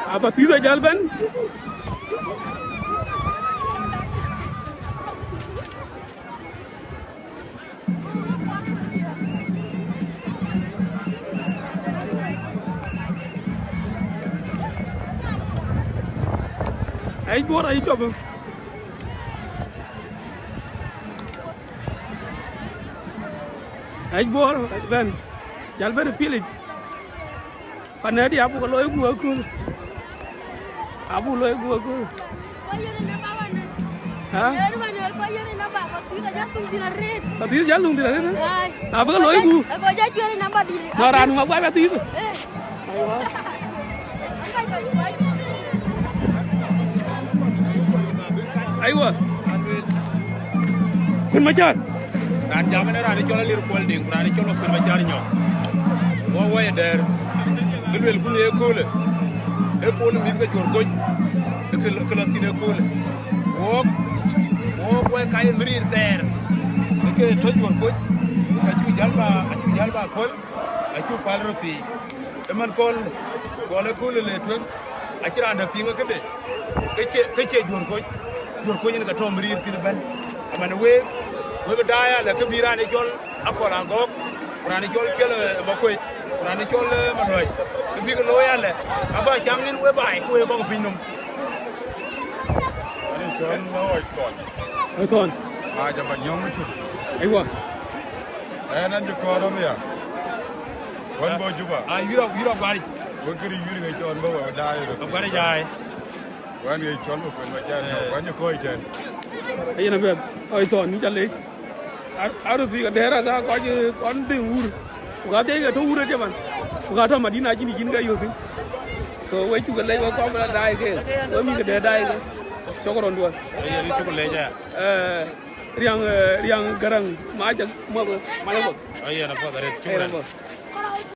Apa tido jalben? Ay bor ay coba. Ay bor ben. Jalben pilih. Panadi apu kalau aku. Abu loy gua. Hah? Pati jalung di red. Apa kan loy gua? Aku aja jual nambah di. Naran ngapa pati itu? Ayo. Kun macar. Ran jamane ran ci lir kol ding ran ci lo kun macar ñoo. Wo woy der. Gelwel ku ne ko le. E ko le mi ga jor goj. Que la tine ko le. Wo boy kay mrir ter. Que to jor goj. Ka ci jalba kol. A ci pal roti. E man kol wala ko le to. A ci ran da pinga ke de. Ke ce jor goj. Jor ko ni ga to mrir tin ben. Amane we daya la ke birane jol akola ngok. Rani jol kele bakoy. Rani jol manoy. Ke bi ko lo yale. Aba changin we bai ko e ko pinum. Ani jol no ton. Oi ton. Aja ba nyong chu. Aywa. Nan di ko rom ya. Wan bo juba. Yuro gari. Won kiri yuri ngai ton bo daya. Ko gari jai. Wan ngai chol ko ma jare. Wan ko iten. Ayana be. Oi ton ni jalle. Aru fi ga dera ga ko je kon de wur. Ga de ga to wur de man. Ga to madina jini jin ga yofi. So wai chu ga lay wa ko ma dai ke. Do mi ga de dai ke. Sokoron duwa. Ayani to leja. Riang garang ma ja mo ma la ko. Ayana fa gare chu.